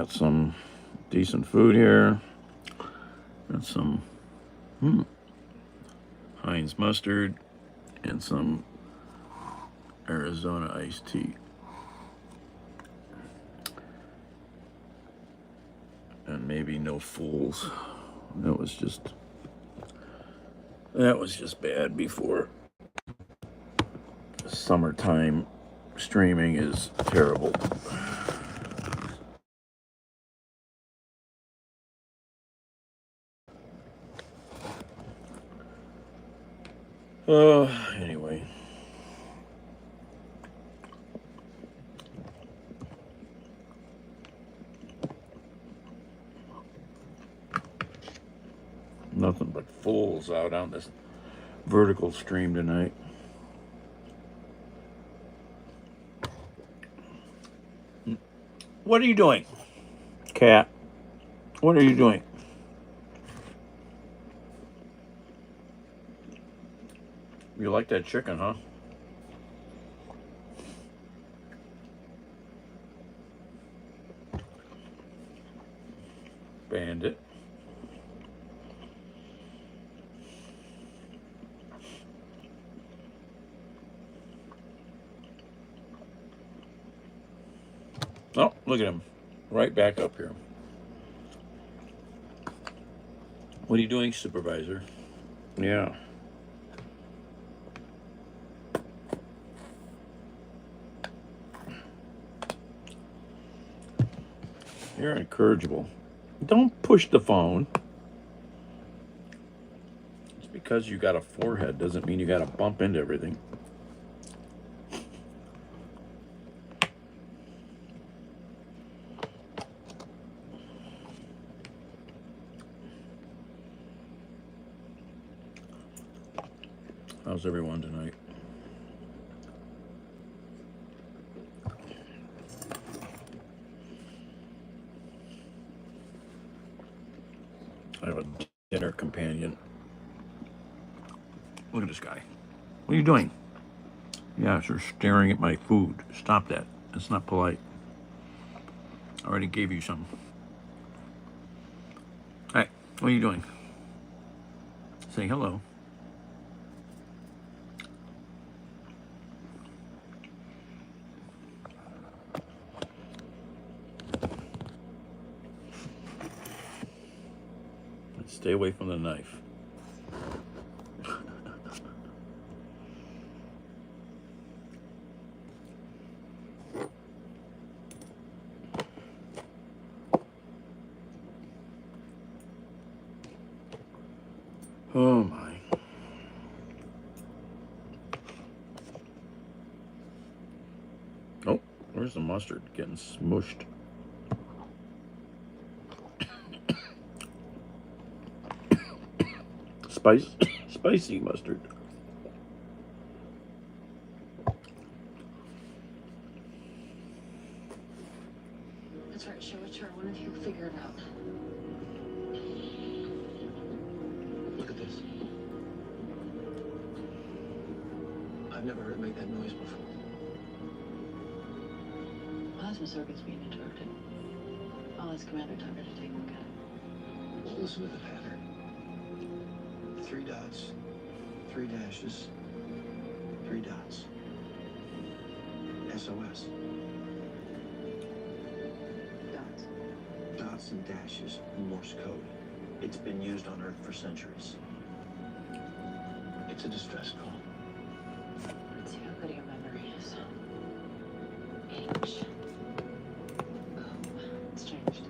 got some decent food here. Got some Heinz mustard and some Arizona iced tea. And maybe no fools. That was just bad before. Summertime streaming is terrible. Anyway. Nothing but fools out on this vertical stream tonight. What are you doing, cat? What are you doing? You like that chicken, huh? Bandit. Oh, look at him. Right back up here. What are you doing, supervisor? Yeah. You're incorrigible. Don't push the phone. Just because you got a forehead doesn't mean you got to bump into everything. How's everyone tonight? I have a dinner companion. Look at this guy. What are you doing? Yeah, you're staring at my food. Stop that. That's not polite. I already gave you some. Hey, what are you doing? Say hello. Stay away from the knife. Oh my. Oh, where's the mustard? Getting smushed. Spicy mustard. That's right, show it to her. One of you will figure it out. Look at this. I've never heard it make that noise before. Plasma circuit's being interrupted. I'll ask Commander Tucker to take a look at it. Well, listen to the pattern. 3 dots, 3 dashes, 3 dots. SOS. Dots. Dots and dashes in Morse code. It's been used on Earth for centuries. It's a distress call. Let's see how good your memory is. H. O. It's changed.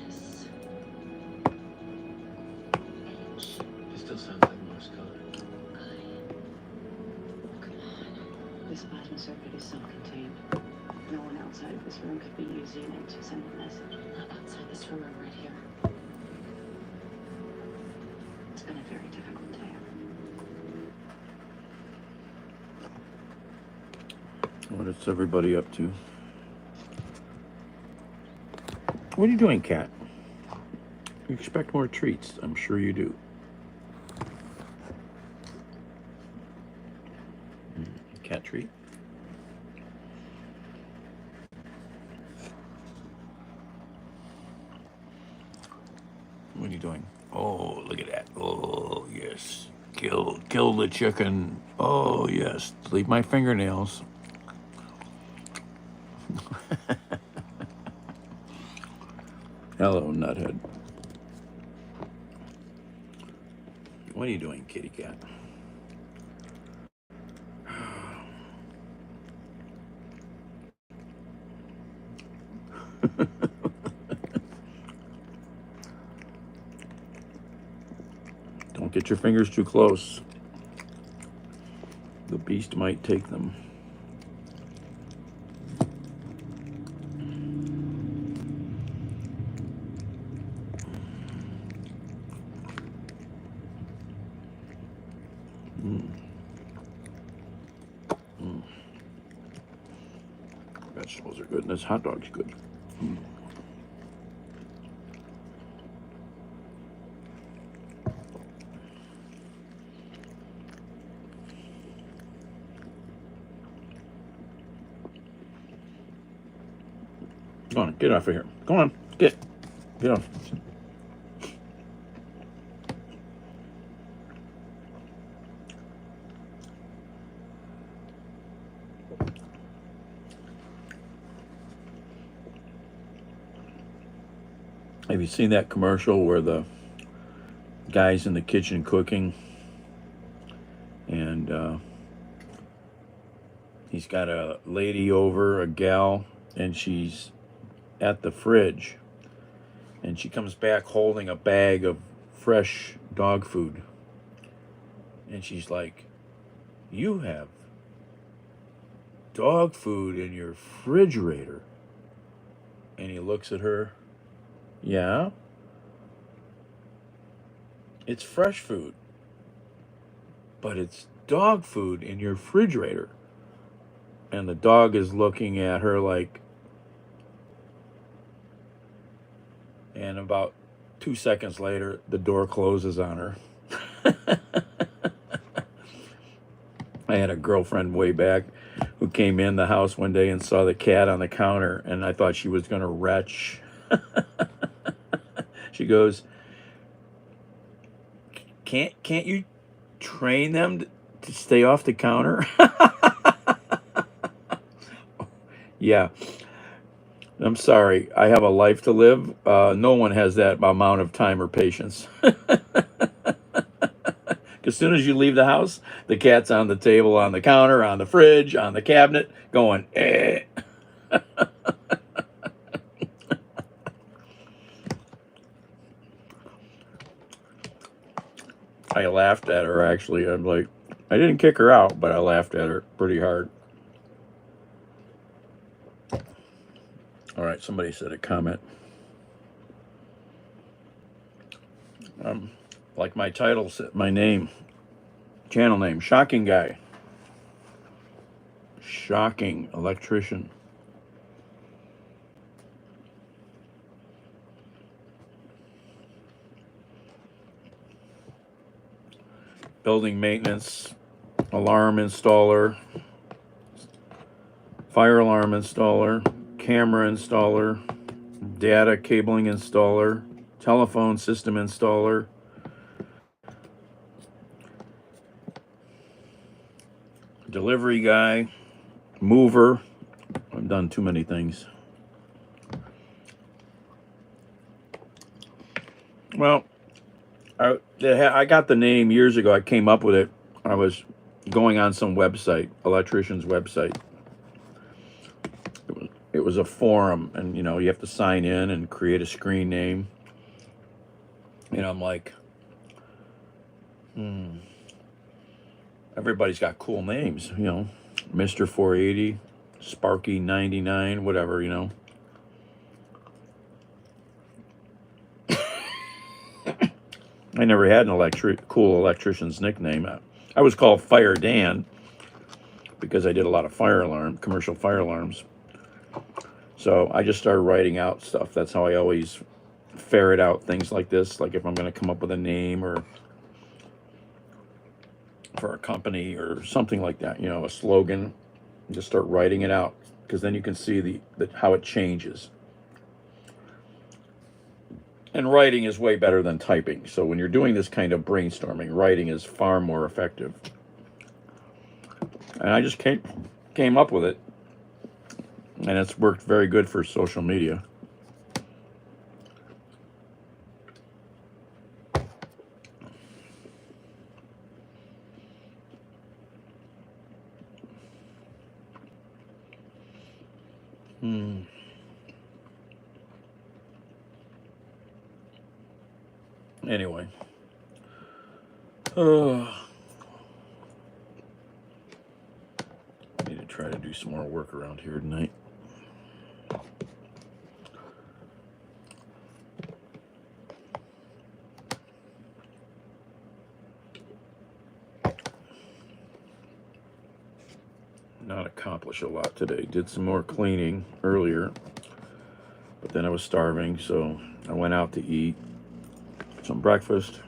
S. H. It still sounds like Morse code. I. Come on. This plasma circuit is self-contained. No one outside of this room could be using it to send a message. Not outside this room, I'm right here. It's been a very difficult day. What is everybody up to? What are you doing, cat? You expect more treats. I'm sure you do. Cat treat? doing? Oh, look at that. Oh, yes. Kill the chicken. Oh, yes. Leave my fingernails. Hello, nuthead. What are you doing, kitty cat? Don't get your fingers too close. The beast might take them. Vegetables are good, and this hot dog's good. Come on, get off of here. Come on, get off. Have you seen that commercial where the guy's in the kitchen cooking, and he's got a lady over, a gal, and she's at the fridge, and she comes back holding a bag of fresh dog food, and she's like, "You have dog food in your refrigerator?" And he looks at her. "Yeah, it's fresh food, but it's dog food in your refrigerator." And the dog is looking at her like, and about 2 seconds later, the door closes on her. I had a girlfriend way back who came in the house one day and saw the cat on the counter, and I thought she was going to retch. She goes, Can't you train them to stay off the counter?" Yeah. I'm sorry. I have a life to live. No one has that amount of time or patience. As soon as you leave the house, the cat's on the table, on the counter, on the fridge, on the cabinet, going, eh. I laughed at her, actually. I'm like, I didn't kick her out, but I laughed at her pretty hard. All right, somebody said a comment. Like my title, my name, channel name, Shocking Guy. Shocking electrician. Building maintenance, alarm installer, fire alarm installer, camera installer, data cabling installer, telephone system installer, delivery guy, mover. I've done too many things. Well, I got the name years ago. I came up with it. I was going on some website, electrician's website. It was a forum, and you have to sign in and create a screen name. And I'm like, everybody's got cool names, Mr. 480, Sparky 99, whatever, I never had an cool electrician's nickname. I was called Fire Dan because I did a lot of commercial fire alarms. So I just started writing out stuff. That's how I always ferret out things like this. Like if I'm going to come up with a name or for a company or something like that, a slogan, just start writing it out, because then you can see how it changes. And writing is way better than typing. So when you're doing this kind of brainstorming, writing is far more effective. And I just came up with it. And it's worked very good for social media. Anyway. Need to try to do some more work around here tonight. Not accomplish a lot today. Did some more cleaning earlier, but then I was starving, so I went out to eat some breakfast.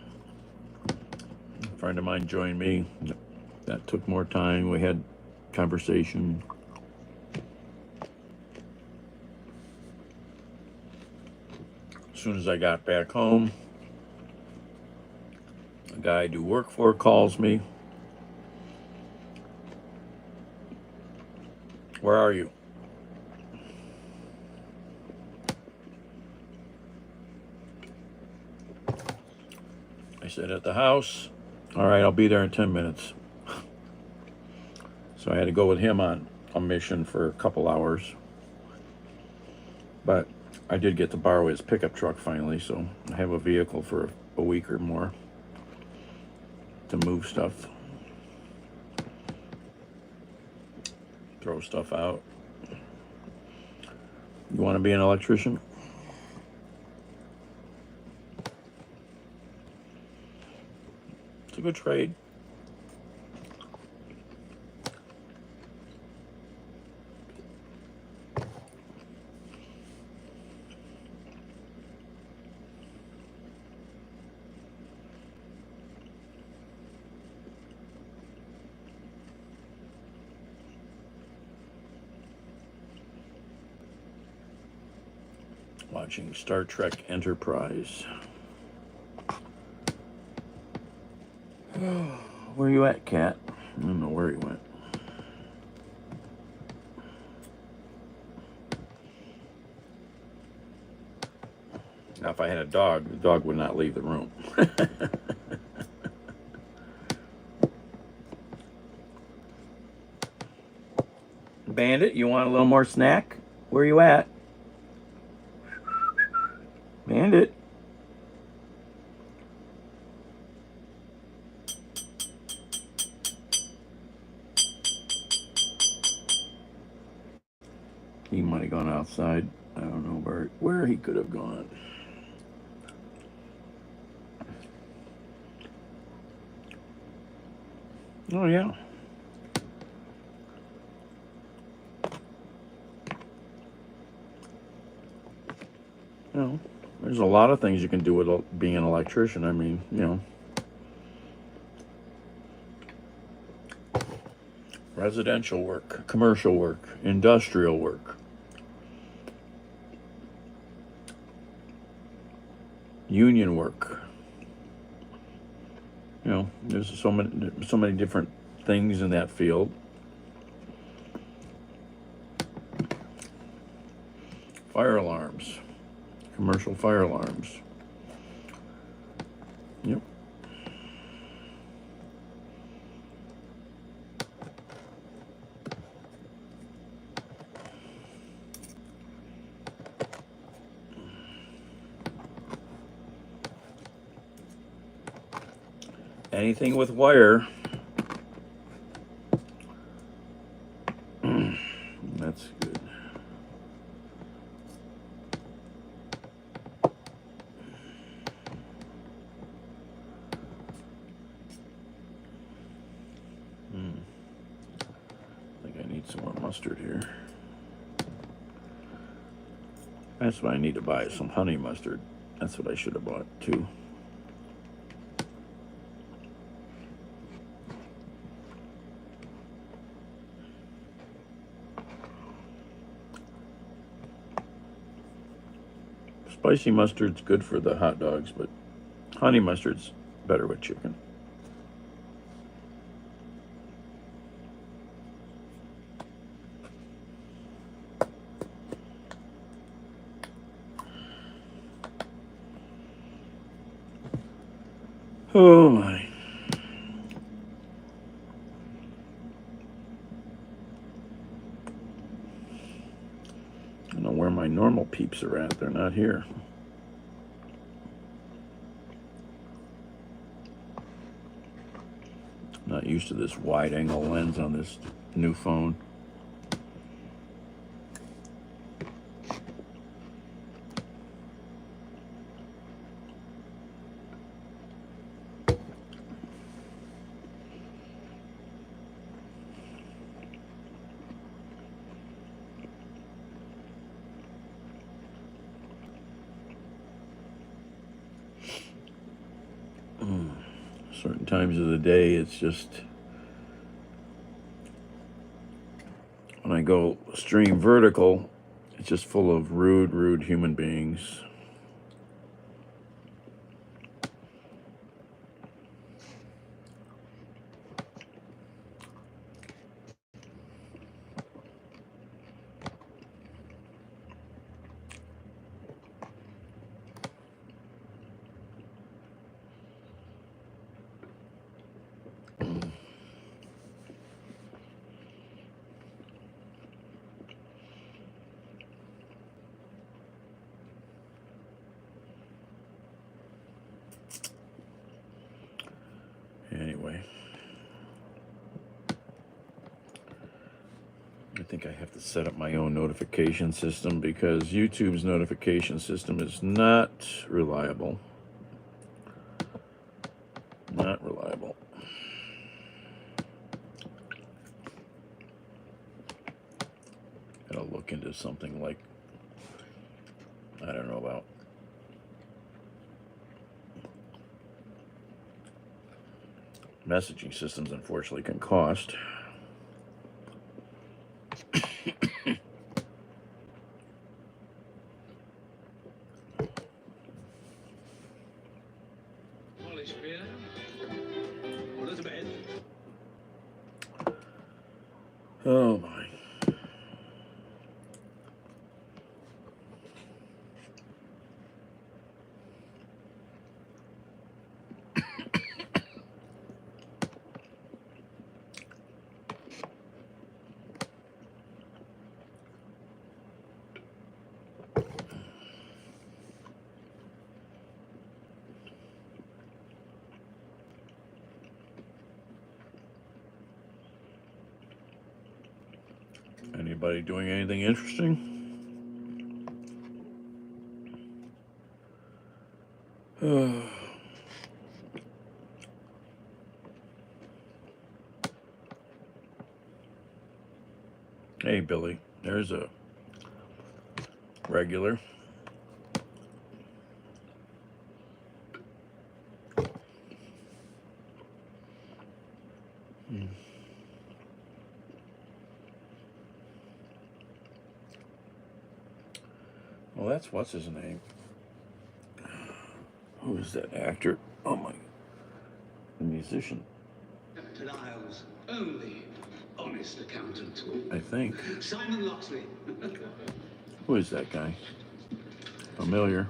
A friend of mine joined me. That took more time. We had conversation. As soon as I got back home, a guy I do work for calls me. Where are you? I said, at the house. All right, I'll be there in 10 minutes. So I had to go with him on a mission for a couple hours. But I did get to borrow his pickup truck finally, so I have a vehicle for a week or more to move stuff. Throw stuff out. You want to be an electrician? It's a good trade. Watching Star Trek Enterprise. Where you at, Cat? I don't know where he went. Now, if I had a dog, the dog would not leave the room. Bandit, you want a little more snack? Where you at? Bandit. He might have gone outside. I don't know where he could have gone. Oh, yeah. You know, there's a lot of things you can do with being an electrician. I mean, you know. Residential work, commercial work, industrial work. Union work. You know, there's so many different things in that field. Fire alarms, commercial fire alarms. Yep. Anything with wire. That's good. I think I need some more mustard here. That's what I need to buy, some honey mustard. That's what I should have bought too. Spicy mustard's good for the hot dogs, but honey mustard's better with chicken. Oh my. I don't know where my normal peeps are at. They're not here. Not used to this wide angle lens on this new phone. Certain times of the day, it's just, when I go stream vertical, it's just full of rude human beings. Anyway, I think I have to set up my own notification system because YouTube's notification system is not reliable. Not reliable. Gotta look into something like, I don't know about messaging systems, unfortunately, can cost. Oh my. Anybody doing anything interesting? Hey, Billy, there's a regular. Well, that's what's his name. Who is that actor? Oh my, the musician. Captain Isles' only honest accountant. I think. Simon Loxley. Who is that guy? Familiar.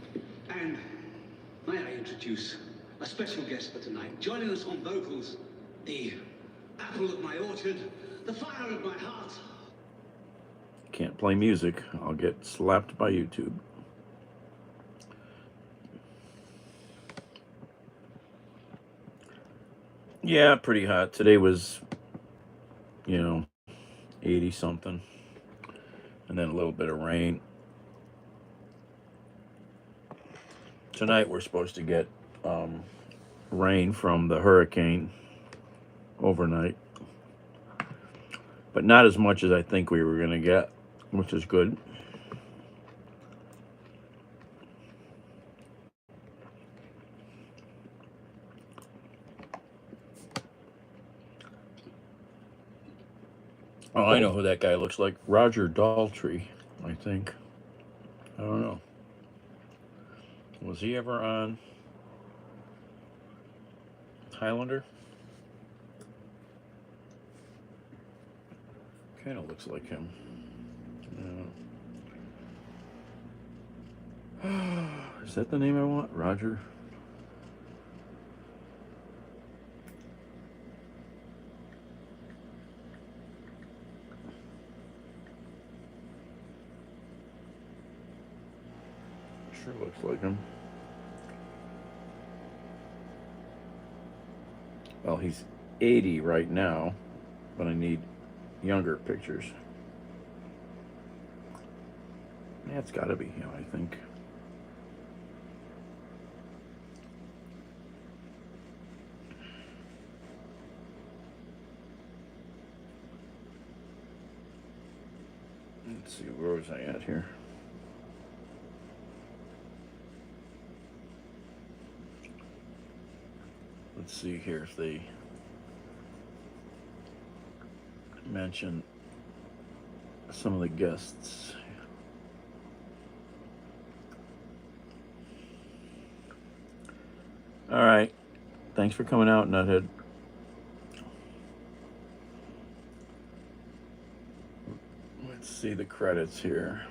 And may I introduce a special guest for tonight, joining us on vocals, the apple of my orchard, the fire of my heart. Can't play music. I'll get slapped by YouTube. Yeah, pretty hot. Today was, 80 something. And then a little bit of rain. Tonight we're supposed to get rain from the hurricane overnight. But not as much as I think we were going to get, which is good. Oh, I know who that guy looks like. Roger Daltrey, I think. I don't know. Was he ever on Highlander? Kind of looks like him. Yeah. Is that the name I want? Roger? Sure looks like him. Well, he's 80 right now, but I need younger pictures. Yeah, it's got to be him, I think. Let's see, where was I at here? Let's see here if they mention some of the guests. All right. Thanks for coming out, Nuthead. Let's see the credits here.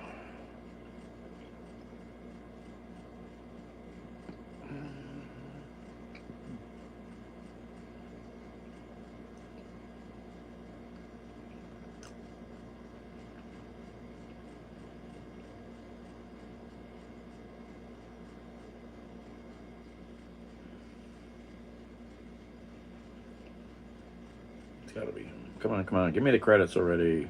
It's gotta be. Come on, come on. Give me the credits already.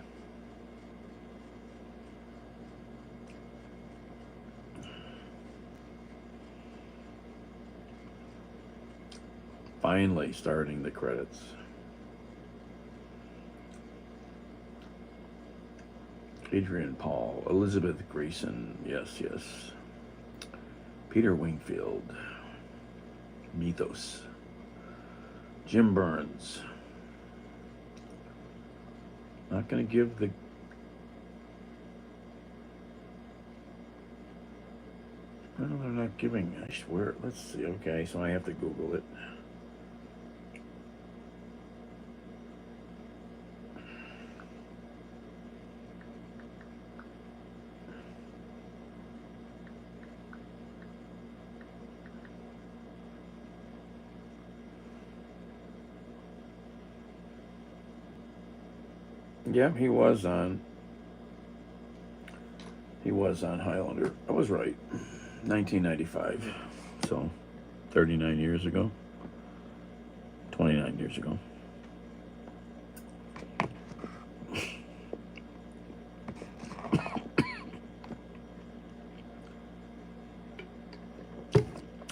Finally starting the credits. Adrian Paul, Elizabeth Grayson, yes, yes. Peter Wingfield, Mythos, Jim Burns. Not going to give the... No, they're not giving, I swear. Let's see, okay, so I have to Google it. Yeah, he was on Highlander. I was right. 1995. So 39 years ago. 29 years ago.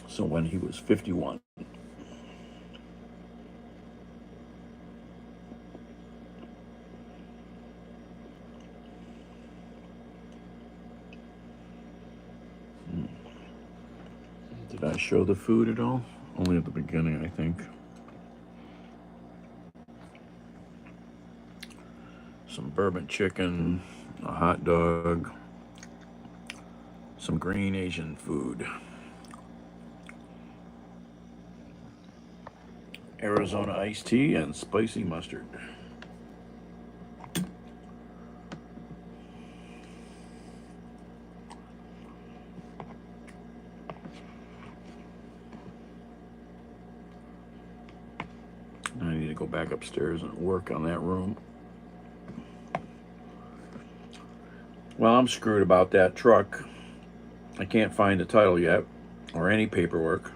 So when he was 51. Did I show the food at all? Only at the beginning, I think. Some bourbon chicken, a hot dog, some green Asian food. Arizona iced tea and spicy mustard. I need to go back upstairs and work on that room. Well, I'm screwed about that truck. I can't find the title yet, or any paperwork.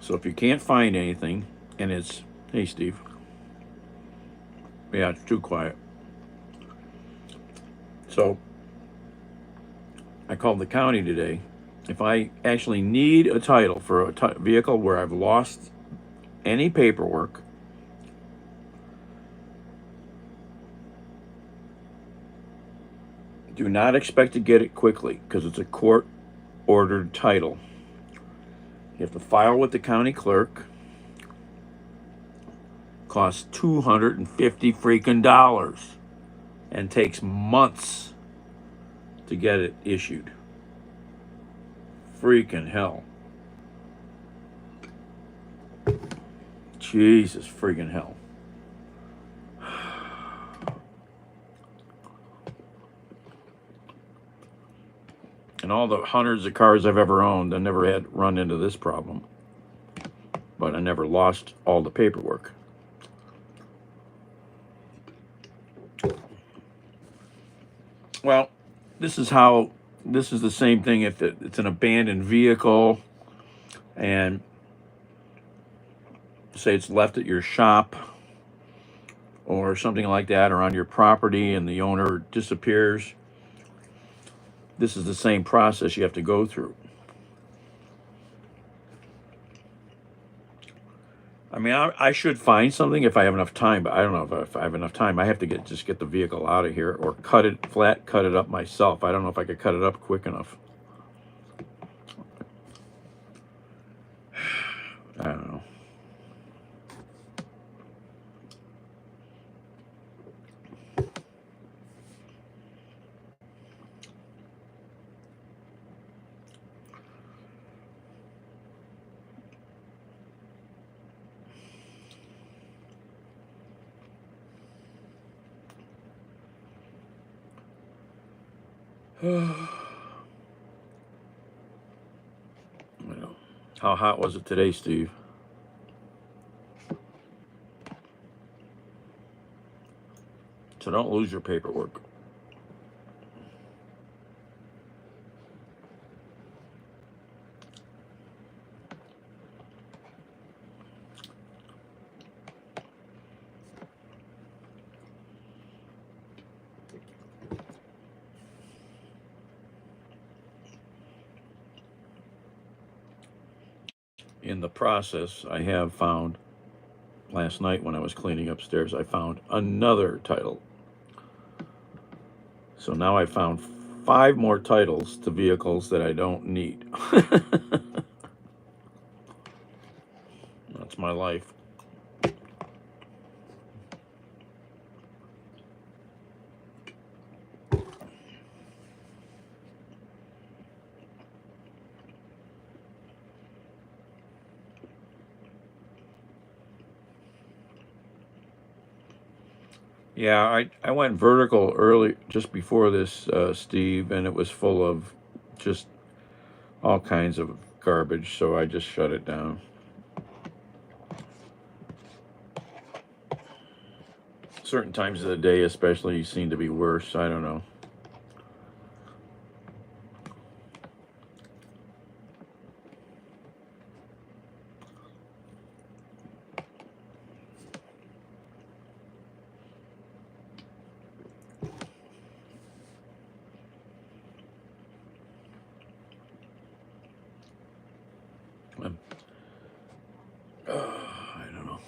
So if you can't find anything, and it's, hey Steve. Yeah, it's too quiet. So I called the county today. If I actually need a title for a vehicle where I've lost any paperwork, do not expect to get it quickly because it's a court-ordered title. You have to file with the county clerk. Costs $250 freaking dollars and takes months to get it issued. freaking hell. Jesus freaking hell. And all the hundreds of cars I've ever owned, I never had run into this problem. But I never lost all the paperwork. Well, this is the same thing if it's an abandoned vehicle and say it's left at your shop or something like that, or on your property, and the owner disappears. This is the same process you have to go through. I mean, I should find something if I have enough time, but I don't know if I have enough time. I have to just get the vehicle out of here, or cut it up myself. I don't know if I could cut it up quick enough. I don't know. How hot was it today, Steve? So don't lose your paperwork. In the process, I have found, last night when I was cleaning upstairs, I found another title. So now I found 5 more titles to vehicles that I don't need. That's my life. Yeah, I went vertical early, just before this, Steve, and it was full of just all kinds of garbage, so I just shut it down. Certain times of the day especially seem to be worse. I don't know. I don't know.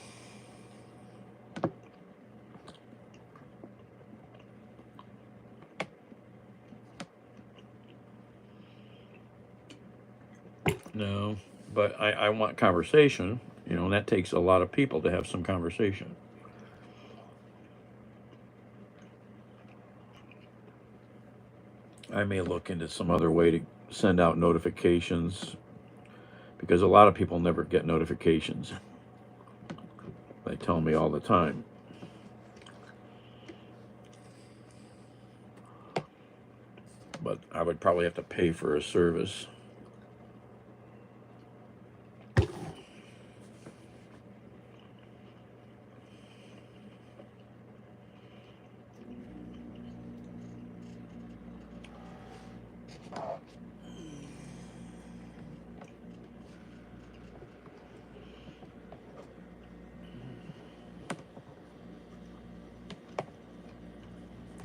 No, but I want conversation, and that takes a lot of people to have some conversation. I may look into some other way to send out notifications, because a lot of people never get notifications. They tell me all the time. But I would probably have to pay for a service.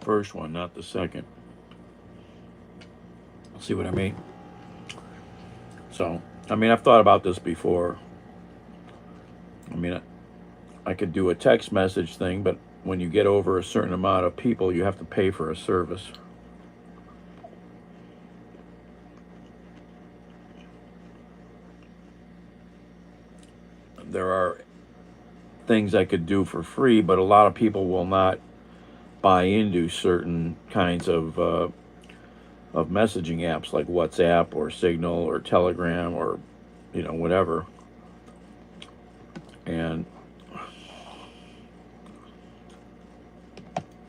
First one, not the second. See what I mean? So, I mean, I've thought about this before. I mean, I could do a text message thing, but when you get over a certain amount of people, you have to pay for a service. There are things I could do for free, but a lot of people will not buy into certain kinds of of messaging apps like WhatsApp or Signal or Telegram or, you know, whatever. And,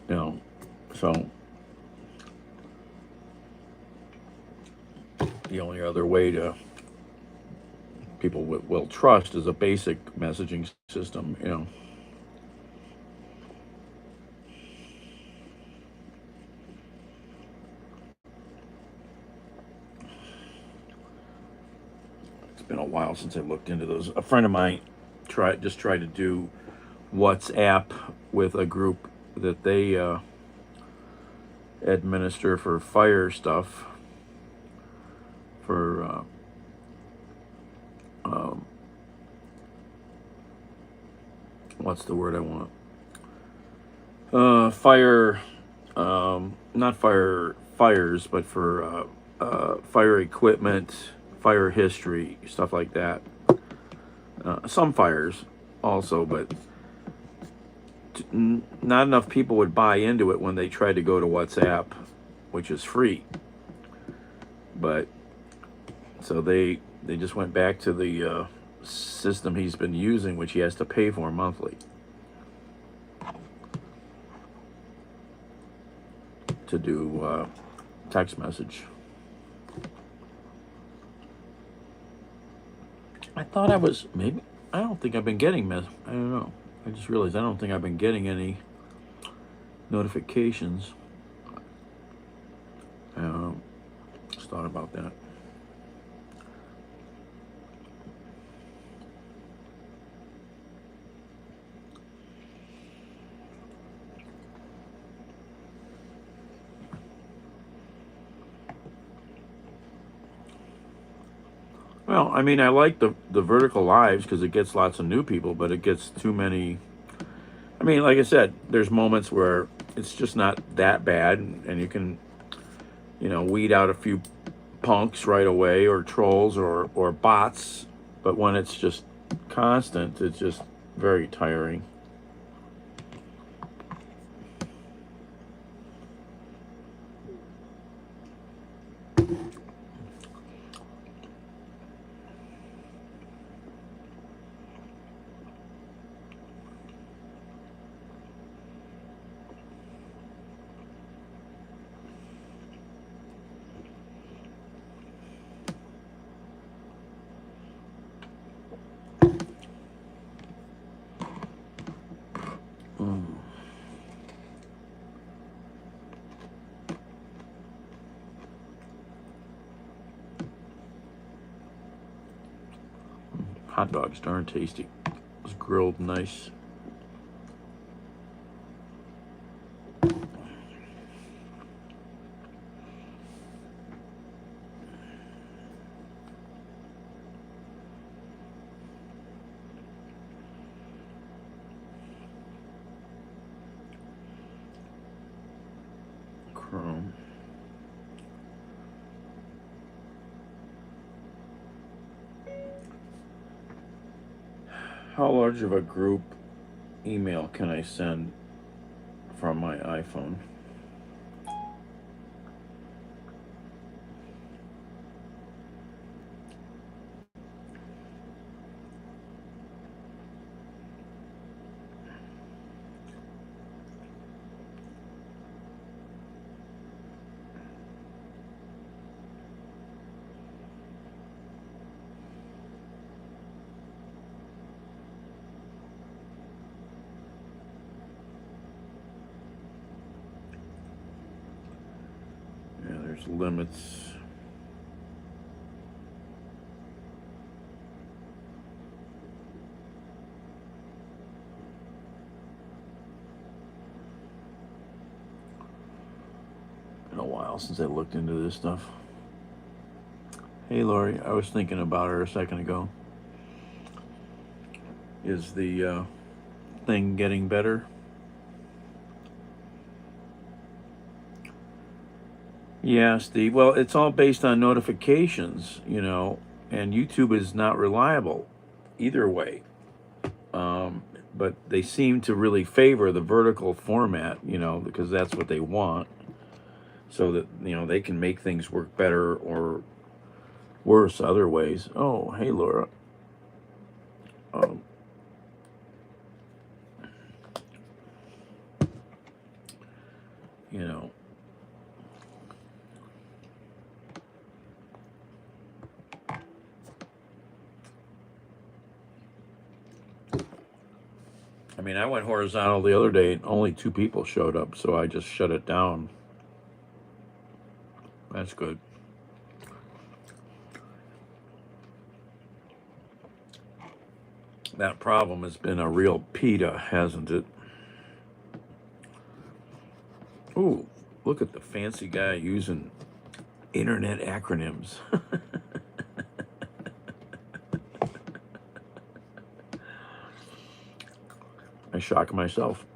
you know, so the only other way to people will trust is a basic messaging system, you know. It's been a while since I looked into those. A friend of mine tried to do WhatsApp with a group that they administer for fire stuff, for what's the word I want? Fire, not fires, but for fire equipment, fire history, stuff like that. Some fires also, but not enough people would buy into it when they tried to go to WhatsApp, which is free. But so they just went back to the system he's been using, which he has to pay for monthly to do text message. I thought I was, maybe, I don't think I've been getting I don't know. I just realized I don't think I've been getting any notifications. Just thought about that. Well, I mean, I like the vertical lives because it gets lots of new people, but it gets too many. I mean, like I said, there's moments where it's just not that bad, and you can, you know, weed out a few punks right away, or trolls, or bots. But when it's just constant, it's just very tiring. Hot dogs, darn tasty. It was grilled nice. Chrome. How large of a group email can I send from my iPhone? Yeah, there's limits. Been a while since I looked into this stuff. Hey, Lori, I was thinking about her a second ago. Is the thing getting better? Yeah, Steve. Well, it's all based on notifications, you know, and YouTube is not reliable either way. But they seem to really favor the vertical format, you know, because that's what they want. so that, you know, they can make things work better or worse other ways. Oh, hey, Laura. Um, you know, I mean, I went horizontal the other day and only 2 people showed up, so I just shut it down. That's good. That problem has been a real PETA, hasn't it? Ooh, look at the fancy guy using internet acronyms. I shock myself.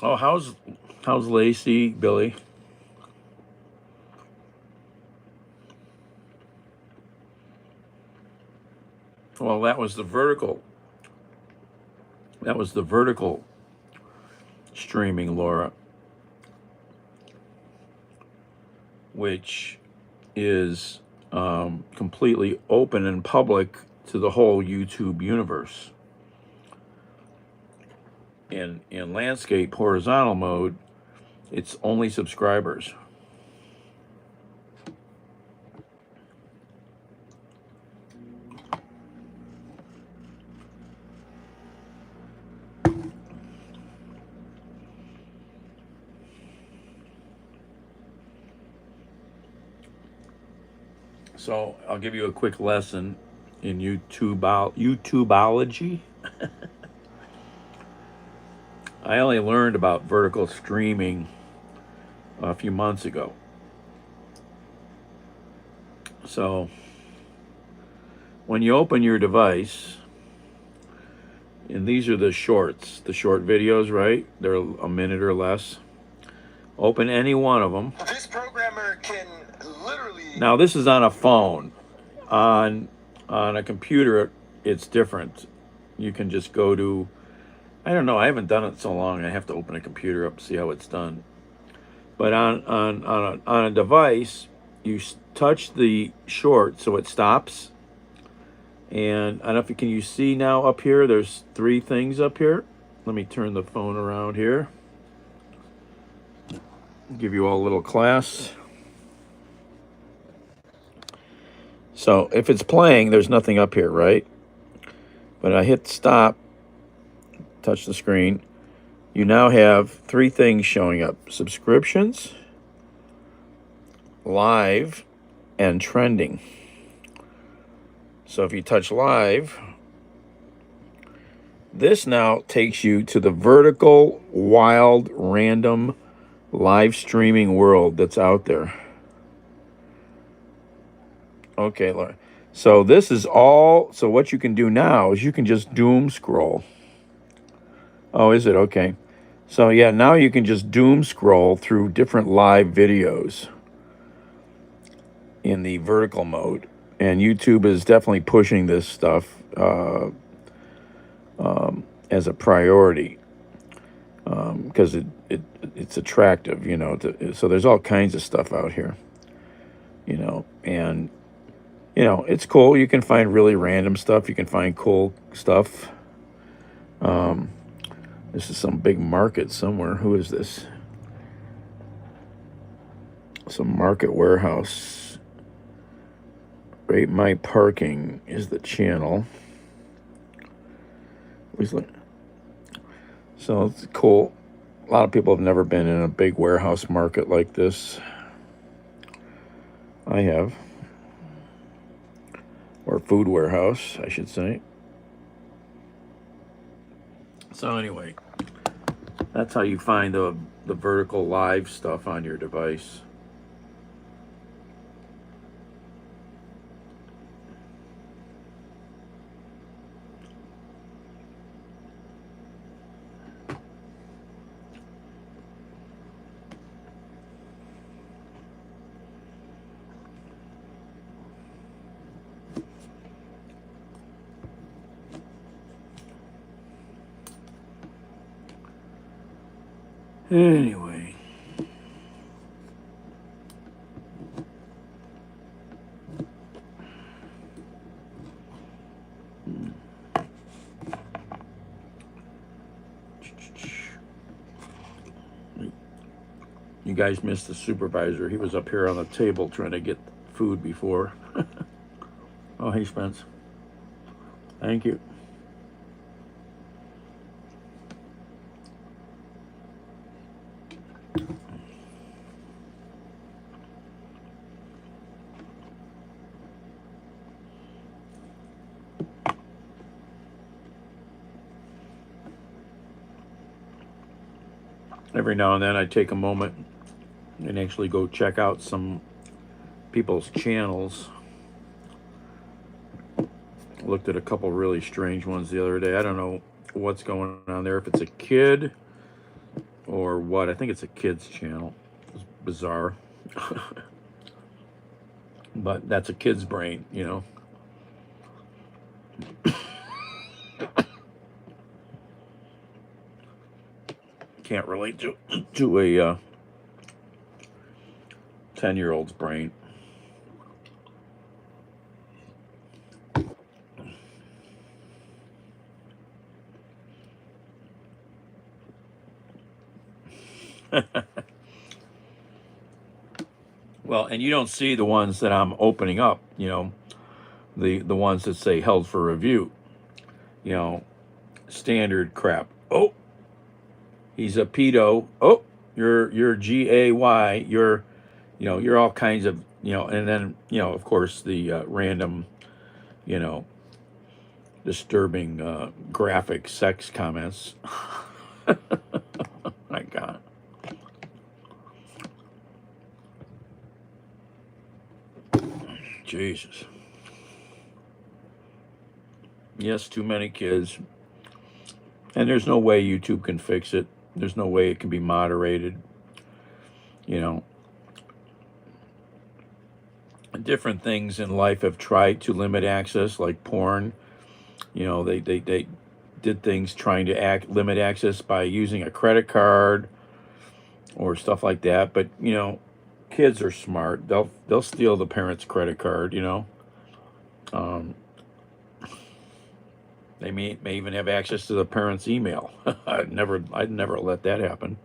Oh, how's Lacey, Billy? Well, that was the vertical. That was the vertical streaming, Laura, which is completely open and public to the whole YouTube universe. In landscape horizontal mode, it's only subscribers. So I'll give you a quick lesson in YouTubeology. I only learned about vertical streaming a few months ago. So when you open your device, and these are the shorts, the short videos, right? They're a minute or less. Open any one of them. This programmer can literally. Now this is on a phone. On a computer, it's different. You can just go to, I don't know, I haven't done it so long. I have to open a computer up to see how it's done. But on a device, you touch the short so it stops. And I don't know if you can you see now up here, there's 3 things up here. Let me turn the phone around here. Give you all a little class. So if it's playing, there's nothing up here, right? But I hit stop, touch the screen. You now have 3 things showing up: subscriptions, live, and trending. So if you touch live, this now takes you to the vertical, wild, random live streaming world that's out there. Okay, Laura. So this is all, so what you can do now is you can just doom scroll. Oh, is it? Okay. So yeah, now you can just doom scroll through different live videos in the vertical mode. And YouTube is definitely pushing this stuff as a priority because it's attractive, you know. So there's all kinds of stuff out here, you know, and you know, it's cool. You can find really random stuff. You can find cool stuff. This is some big market somewhere. Who is this? Some market warehouse. Rate My Parking is the channel. So it's cool. A lot of people have never been in a big warehouse market like this. I have. Or food warehouse, I should say. So anyway, that's how you find the vertical live stuff on your device. Anyway. You guys missed the supervisor. He was up here on the table trying to get food before. Oh, hey, Spence. Thank you. Every now and then I take a moment and actually go check out some people's channels. Looked at a couple really strange ones the other day. I don't know what's going on there, if it's a kid or what. I think it's a kid's channel. It's bizarre. But that's a kid's brain, you know. Can't relate to a 10-year-old's brain. Well, and you don't see the ones that I'm opening up, you know, the ones that say held for review, you know, standard crap. Oh, he's a pedo. Oh, you're GAY. You're, you know, you're all kinds of, you know, and then, you know, of course, the random, you know, disturbing graphic sex comments. My God. Jesus. Yes, too many kids. And there's no way YouTube can fix it. There's no way it can be moderated. You know, different things in life have tried to limit access, like porn. You know, they did things trying to limit access by using a credit card or stuff like that. But, you know, kids are smart. They'll steal the parent's credit card, you know. They may even have access to the parent's email. I'd never let that happen.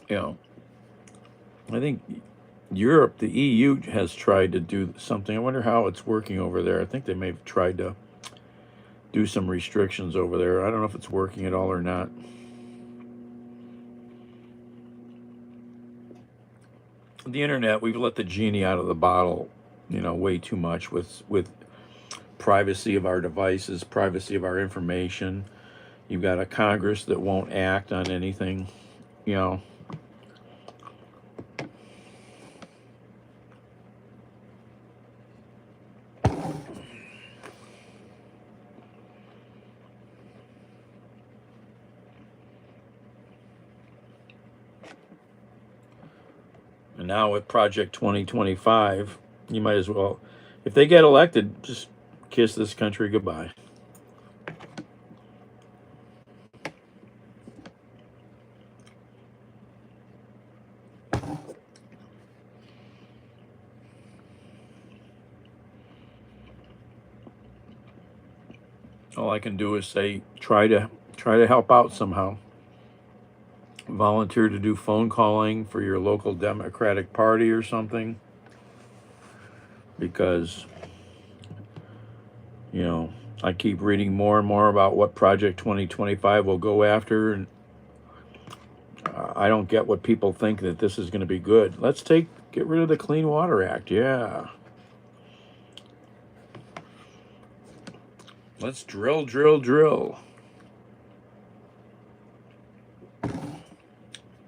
You know, I think Europe, the EU, has tried to do something. I wonder how it's working over there. I think they may have tried to do some restrictions over there. I don't know if it's working at all or not. The internet, we've let the genie out of the bottle, you know, way too much with privacy of our devices, privacy of our information. You've got a Congress that won't act on anything, you know. And now with Project 2025, you might as well, if they get elected, just kiss this country goodbye. All I can do is say, try to help out somehow. Volunteer to do phone calling for your local Democratic Party or something, because, you know, I keep reading more and more about what Project 2025 will go after, and I don't get what people think that this is going to be good. Let's get rid of the Clean Water Act. Yeah. Let's drill.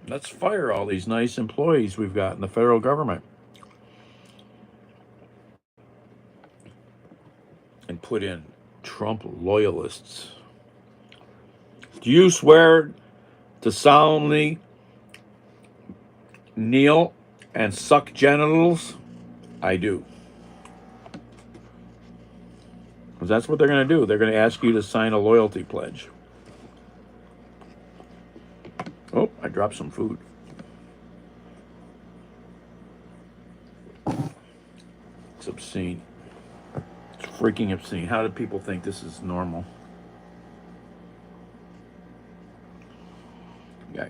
Let's fire all these nice employees we've got in the federal government and put in Trump loyalists. Do you swear to solemnly kneel and suck genitals? I do. Because that's what they're going to do. They're going to ask you to sign a loyalty pledge. Oh, I dropped some food. It's obscene. It's freaking obscene. How do people think this is normal? Yeah.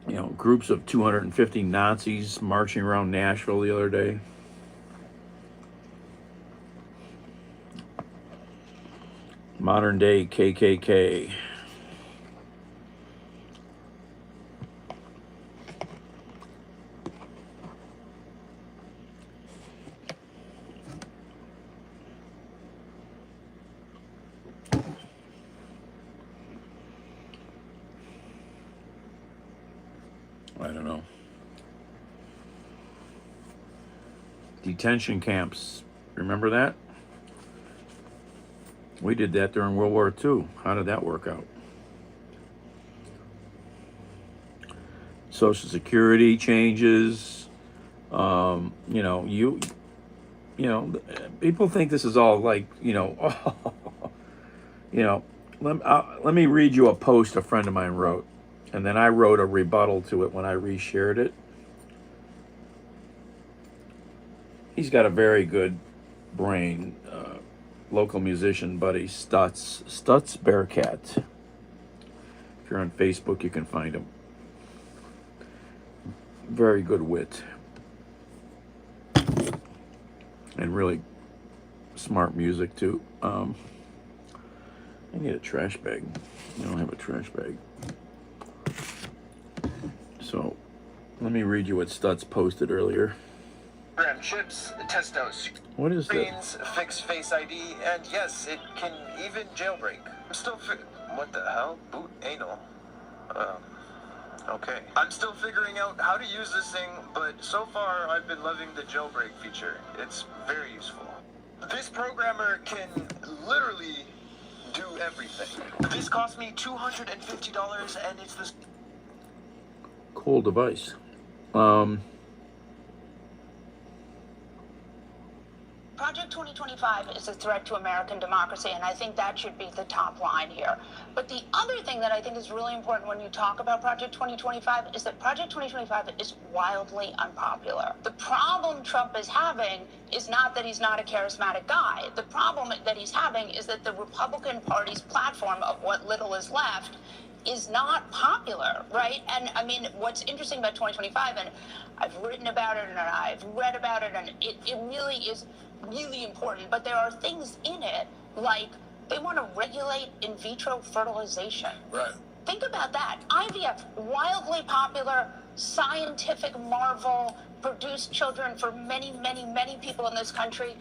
You know, groups of 250 Nazis marching around Nashville the other day. Modern day KKK. I don't know. Detention camps. Remember that? We did that during World War II. How did that work out? Social Security changes. You know, people think this is all like, let me read you a post a friend of mine wrote. And then I wrote a rebuttal to it when I reshared it. He's got a very good brain. Local musician buddy, Stutz Bearcat. If you're on Facebook, you can find him. Very good wit. And really smart music, too. I need a trash bag. I don't have a trash bag. So, let me read you what Stutz posted earlier. Chips, test those What is that? screens, fix Face ID, and yes, it can even jailbreak. I'm still what the hell? Boot anal. Okay. I'm still figuring out how to use this thing, but so far I've been loving the jailbreak feature. It's very useful. This programmer can literally do everything. This cost me $250, and it's this Cool device. Project 2025 is a threat to American democracy, and I think that should be the top line here. But the other thing that I think is really important when you talk about Project 2025 is that Project 2025 is wildly unpopular. The problem Trump is having is not that he's not a charismatic guy. The problem that he's having is that the Republican Party's platform of what little is left is not popular, right? And I mean, what's interesting about 2025, and I've written about it and I've read about it, and it really is really important, but there are things in it like they want to regulate in vitro fertilization. right. Think about that. IVF, wildly popular, scientific marvel, produced children for many, many, many people in this country,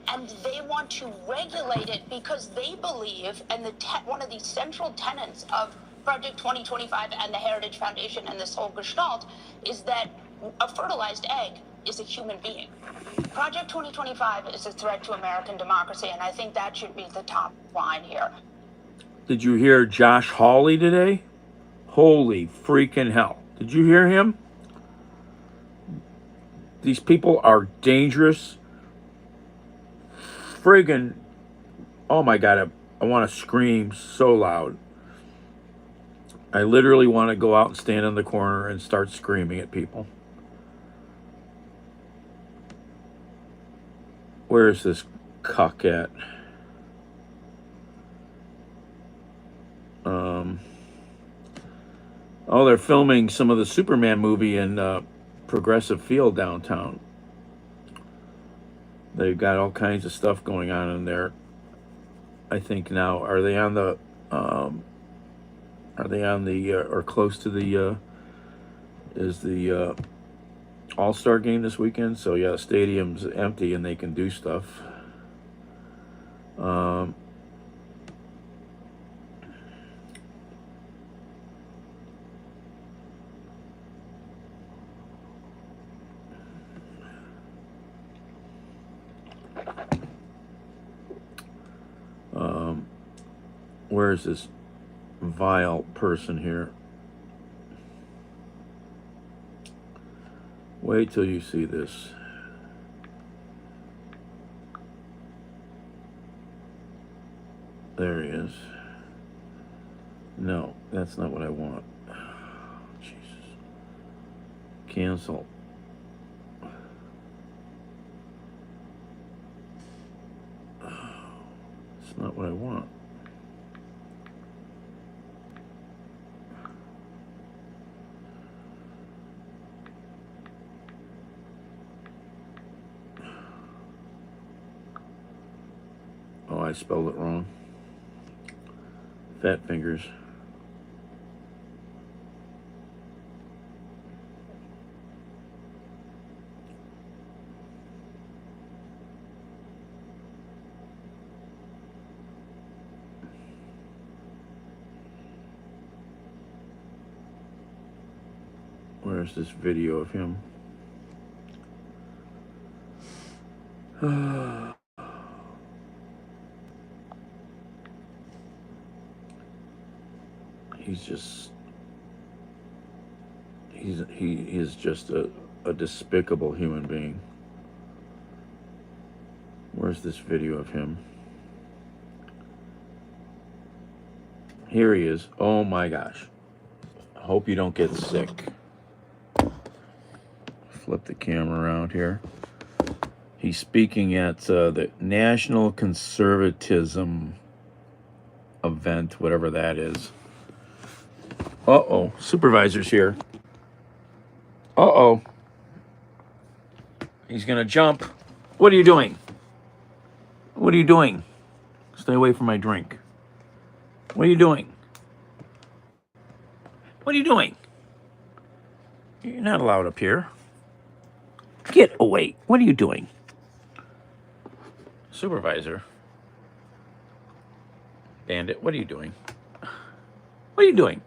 and they want to regulate it because they believe, and one of the central tenets of Project 2025 and the Heritage Foundation and this whole gestalt is that a fertilized egg is a human being. Project 2025 is a threat to American democracy, and I think that should be the top line here. Did you hear Josh Hawley today? Holy freaking hell. Did you hear him? These people are dangerous. Friggin', oh my God, I want to scream so loud. I literally want to go out and stand in the corner and start screaming at people. Where is this cuck at? Oh, they're filming some of the Superman movie in Progressive Field downtown. They've got all kinds of stuff going on in there. I think now, are they on the or close to the is the All-Star game this weekend? So yeah, the stadium's empty and they can do stuff. Where is this vile person here? Wait till you see this. There he is. No, that's not what I want. Jesus. Cancel. It's not what I want. Oh, I spelled it wrong. Fat fingers. Where's this video of him? He is just a despicable human being. Where's this video of him? Here he is. Oh my gosh. I hope you don't get sick. Flip the camera around here. He's speaking at the National Conservatism event, whatever that is. Uh-oh, supervisor's here. Uh-oh. He's gonna jump. What are you doing? What are you doing? Stay away from my drink. What are you doing? What are you doing? You're not allowed up here. Get away. What are you doing? Supervisor. Bandit, what are you doing? What are you doing?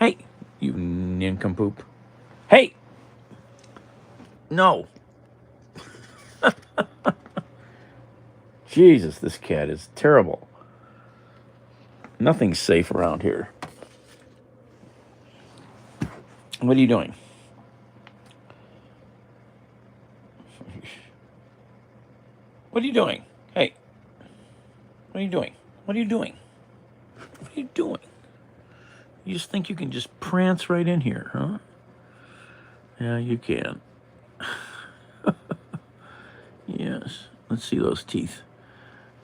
Hey, you nincompoop. Hey! No. Jesus, this cat is terrible. Nothing's safe around here. What are you doing? What are you doing? Hey. What are you doing? What are you doing? What are you doing? You just think you can just prance right in here, huh? Yeah, you can. Yes. Let's see those teeth.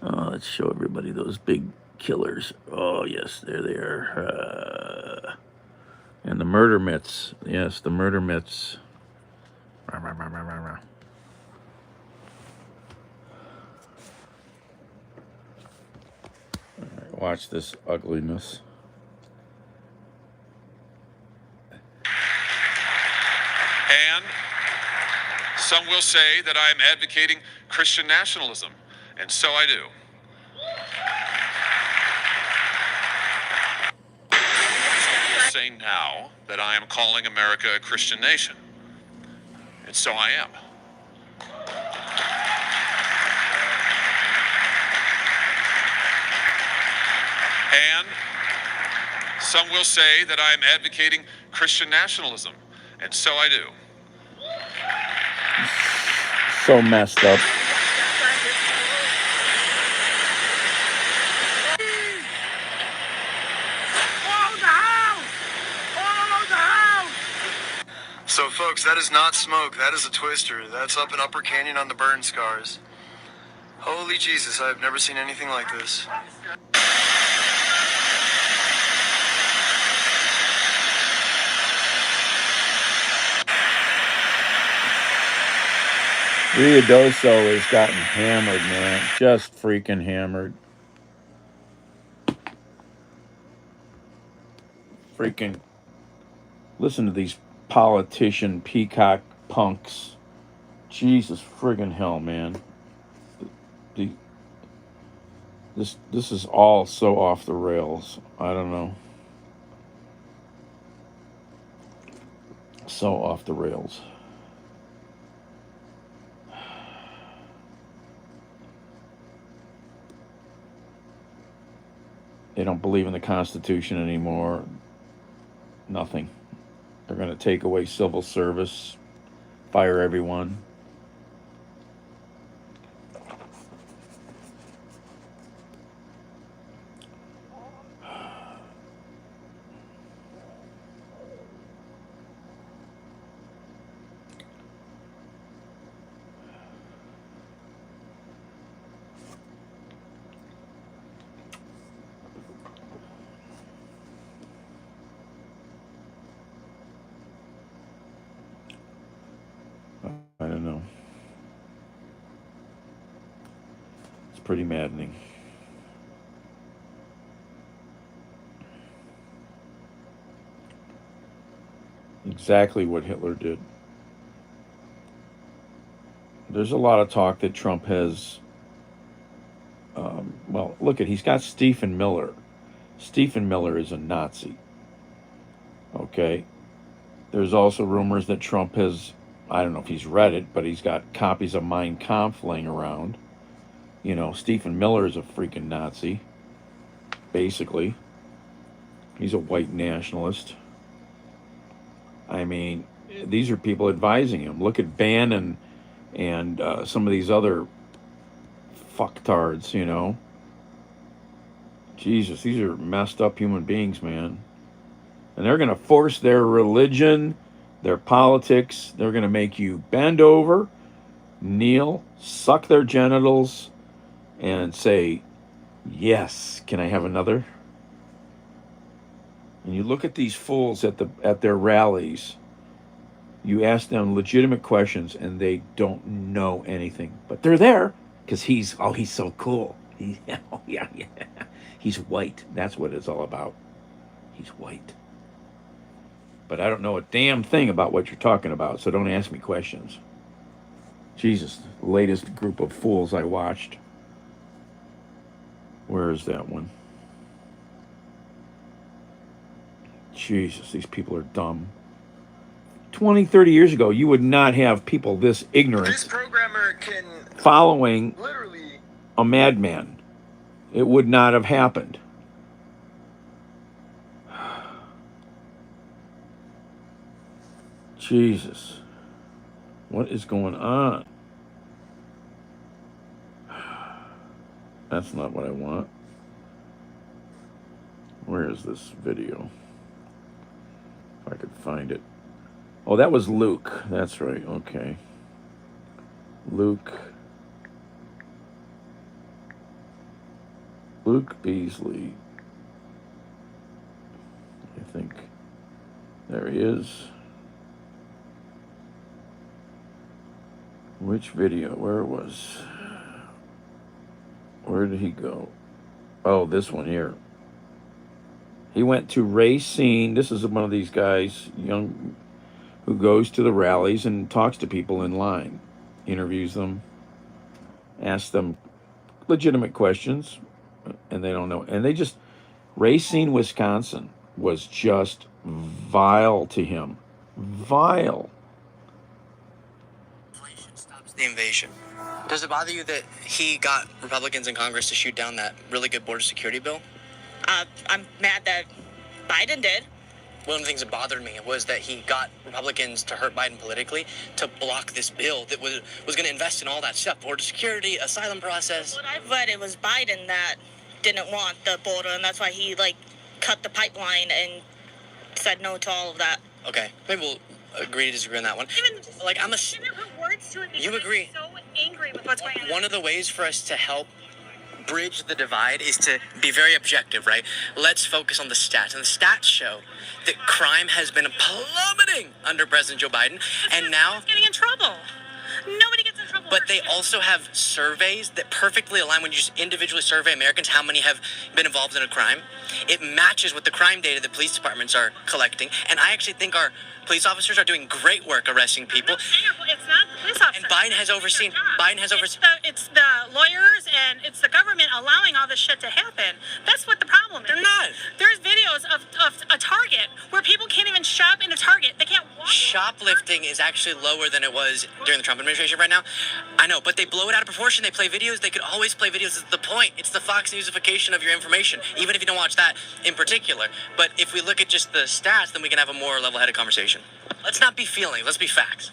Oh, let's show everybody those big killers. Oh, yes, there they are. And the murder mitts. Yes, the murder mitts. Rah, rah, rah, rah, rah, rah. All right, watch this ugliness. And some will say that I am advocating Christian nationalism, and so I do. Some will say now that I am calling America a Christian nation, and so I am. And some will say that I am advocating Christian nationalism, and so I do. So messed up. So, folks, that is not smoke. That is a twister. That's up in Upper Canyon on the burn scars. Holy Jesus, I have never seen anything like this. Ruidoso has gotten hammered, man. Just freaking hammered. Freaking. Listen to these politician peacock punks. Jesus friggin' hell, man. This is all so off the rails. I don't know. So off the rails. They don't believe in the Constitution anymore. Nothing. They're going to take away civil service, fire everyone. pretty maddening. Exactly what Hitler did. There's a lot of talk that Trump has. Well, look at he's got Stephen Miller. Stephen Miller is a Nazi. Okay. There's also rumors that Trump has. I don't know if he's read it, but he's got copies of Mein Kampf laying around. You know, Stephen Miller is a freaking Nazi. Basically, he's a white nationalist. I mean, these are people advising him. Look at Bannon and some of these other fucktards, you know. Jesus, these are messed up human beings, man. And they're going to force their religion, their politics. They're going to make you bend over, kneel, suck their genitals, and say, yes, can I have another? And you look at these fools at their rallies. You ask them legitimate questions, and they don't know anything. But they're there because he's so cool. Yeah. He's white. That's what it's all about. He's white. But I don't know a damn thing about what you're talking about, so don't ask me questions. Jesus, the latest group of fools I watched. Where is that one? Jesus, these people are dumb. 20, 30 years ago, you would not have people this ignorant This programmer can following literally a madman. It would not have happened. Jesus. What is going on? That's not what I want. Where is this video? If I could find it. Oh, that was Luke. That's right. Okay. Luke Beasley. I think. There he is. Which video? Where was? Where did he go? Oh, this one here. He went to Racine. This is one of these guys, young, who goes to the rallies and talks to people in line, interviews them, asks them legitimate questions, and they don't know. And they just, Racine, Wisconsin was just vile to him. Vile. Inflation stops the invasion. Does it bother you that he got Republicans in Congress to shoot down that really good border security bill? I'm mad that Biden did. One of the things that bothered me was that he got Republicans to hurt Biden politically to block this bill that was going to invest in all that stuff, border security, asylum process. What I've read, it was Biden that didn't want the border, and that's why he cut the pipeline and said no to all of that. Okay, maybe we'll agree to disagree on that one. You agree. So angry with what's going on. One of the ways for us to help bridge the divide is to be very objective, right? Let's focus on the stats. And the stats show that crime has been plummeting under President Joe Biden. And now Nobody's getting in trouble. Nobody gets in trouble. But they also have surveys that perfectly align when you just individually survey Americans how many have been involved in a crime. It matches with the crime data that police departments are collecting. And I actually think our police officers are doing great work arresting people. It's not the police officers. And Biden has overseen. It's the lawyers and it's the government allowing all this shit to happen. That's what the problem is. They're not. There's videos of a Target where people can't even shop in a Target. They can't walk. Shoplifting is actually lower than it was during the Trump administration right now. I know, but they blow it out of proportion. They play videos. They could always play videos. It's the point. It's the Fox Newsification of your information, even if you don't watch that in particular. But if we look at just the stats, then we can have a more level-headed conversation. Let's not be feelings. Let's be facts.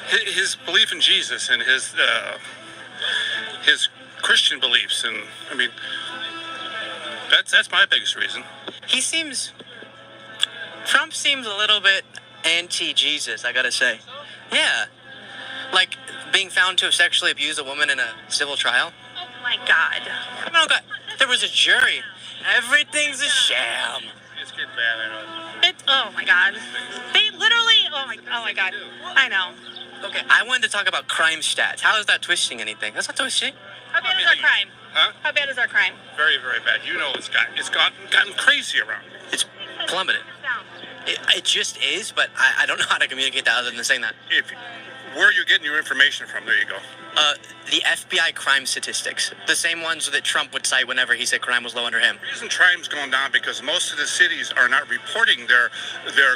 His belief in Jesus and his Christian beliefs, and I mean, that's my biggest reason. Trump seems a little bit anti-Jesus, I gotta say. Yeah. Like being found to have sexually abused a woman in a civil trial. Oh my God. Oh God. There was a jury. Everything's a sham. It's getting bad, I know. Oh my God. They literally. Oh my God. I know. Okay, I wanted to talk about crime stats. How is that twisting anything? That's not twisting. How bad is our crime? Huh? How bad is our crime? Very, very bad. You know, it's gotten crazy around here. It's plummeted. It just is, but I don't know how to communicate that other than saying that. Where are you getting your information from? There you go. The FBI crime statistics, the same ones that Trump would cite whenever he said crime was low under him. The reason crime's going down because most of the cities are not reporting their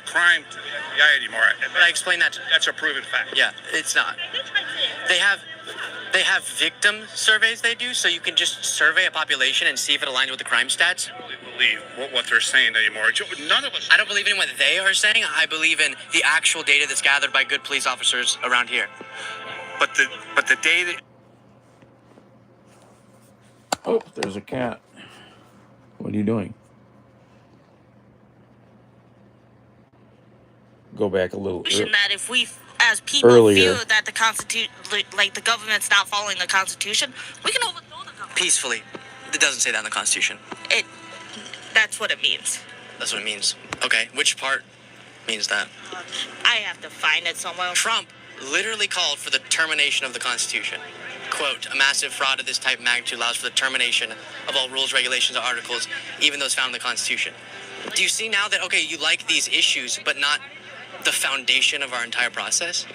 crime to the FBI anymore. But I explained that. That's a proven fact. Yeah, it's not. They have victim surveys they do, so you can just survey a population and see if it aligns with the crime stats. I don't really believe what they're saying anymore. None of us. I don't believe in what they are saying. I believe in the actual data that's gathered by good police officers around here. But the data. Oh, there's a cat. What are you doing? Go back a little. That if we, as people, Earlier. feel that the Constitution, like the government's not following the Constitution, we can overthrow the government. Peacefully. It doesn't say that in the Constitution. That's what it means. That's what it means. Okay, which part means that? I have to find it somewhere. Trump literally called for the termination of the Constitution. Quote, a massive fraud of this type of magnitude allows for the termination of all rules, regulations, or articles, even those found in the Constitution. Do you see now that, okay, you like these issues, but not the foundation of our entire process?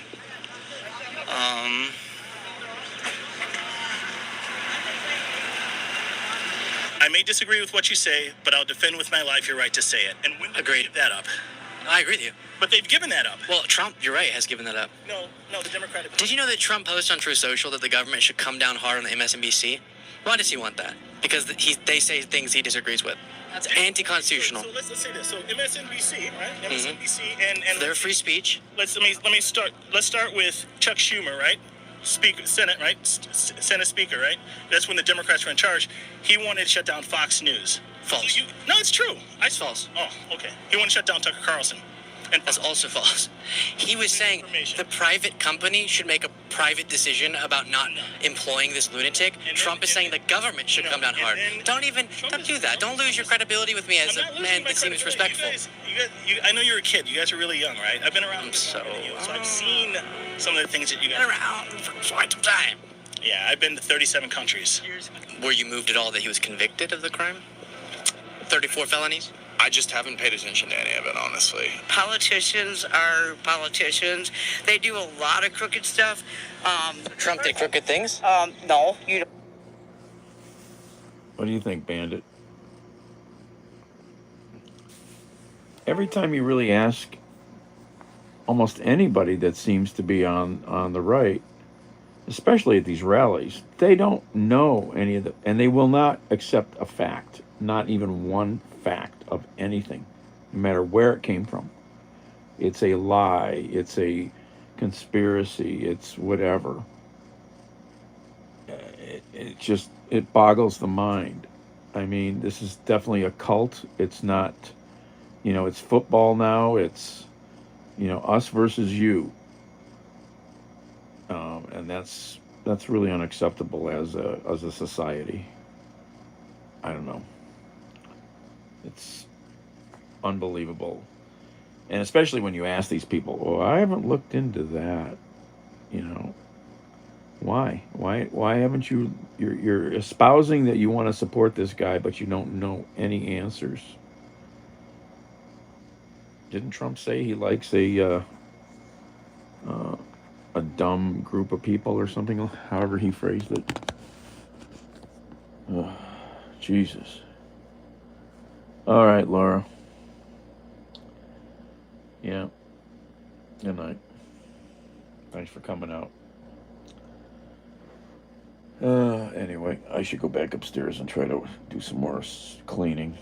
I may disagree with what you say, but I'll defend with my life your right to say it. And when did Agreed. they give that up? I agree with you. But they've given that up. Well, Trump, you're right, has given that up. No, the Democratic. Did you know that Trump posted on True Social that the government should come down hard on the MSNBC? Why does he want that? Because they say things he disagrees with. That's anti-constitutional. So let's say this. So MSNBC, right? MSNBC and Their free speech. Let's start with Chuck Schumer, right? Speaker, Senate, right? Senate Speaker, right? That's when the Democrats were in charge. He wanted to shut down Fox News. False. No, it's true. It's false. Oh, okay. He wanted to shut down Tucker Carlson. And That's also false. He was saying the private company should make a private decision about not employing this lunatic. Trump is saying the government should come down hard. Don't do that. Don't lose your credibility with me as a man that seems respectful. I know you're a kid. You guys are really young, right? I've been around. So I've seen some of the things that you guys. Been around for quite some time. Yeah, I've been to 37 countries. Were you moved at all that he was convicted of the crime? 34 felonies? I just haven't paid attention to any of it, honestly. Politicians are politicians. They do a lot of crooked stuff. Trump did crooked things? No, you don't. What do you think, Bandit? Every time you really ask almost anybody that seems to be on the right, especially at these rallies, they don't know any of the, and they will not accept a fact, not even one fact of anything, no matter where it came from. It's a lie, it's a conspiracy, it's whatever. It boggles the mind. I mean, this is definitely a cult. It's not, it's football now. It's, us versus you. And that's really unacceptable as a society. I don't know. It's unbelievable. And especially when you ask these people, oh, I haven't looked into that. Why? Why haven't you? You're espousing that you want to support this guy, but you don't know any answers. Didn't Trump say he likes a dumb group of people or something? However he phrased it. Oh, Jesus. All right, Laura. Yeah. Good night. Thanks for coming out. Anyway, I should go back upstairs and try to do some more cleaning.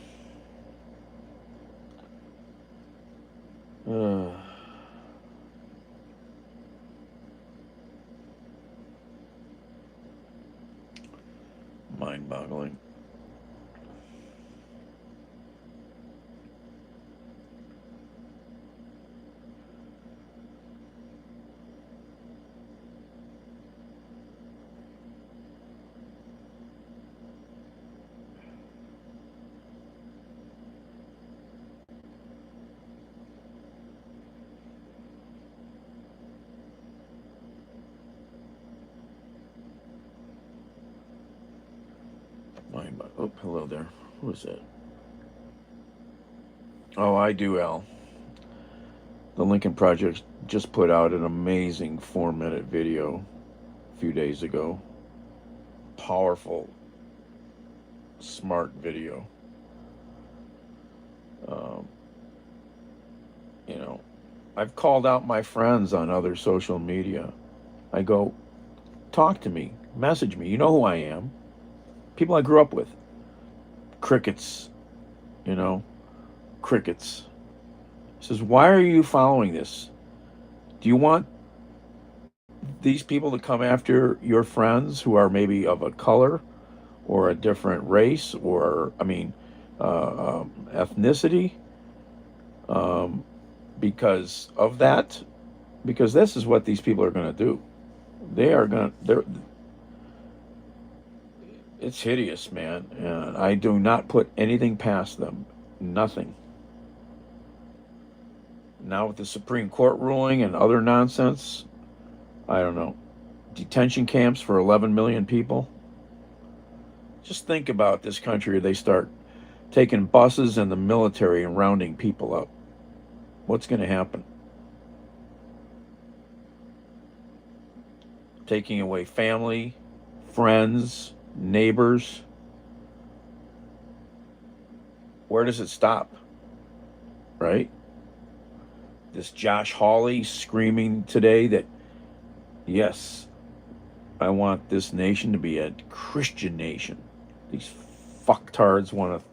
Mind-boggling. Oh, hello there. Who is that? Oh, I do, Al. The Lincoln Project just put out an amazing 4-minute video a few days ago. Powerful, smart video. Um, you know, I've called out my friends on other social media. I go, talk to me, message me. You know who I am. People I grew up with. Crickets, you know, crickets. Says, why are you following this? Do you want these people to come after your friends who are maybe of a color or a different race or, ethnicity? Um, because of that? Because this is what these people are going to do. It's hideous, man. And I do not put anything past them. Nothing. Now with the Supreme Court ruling and other nonsense, I don't know. Detention camps for 11 million people. Just think about this country where they start taking buses and the military and rounding people up. What's going to happen? Taking away family, friends, neighbors. Where does it stop? Right? This Josh Hawley screaming today that, yes, I want this nation to be a Christian nation. These fucktards want to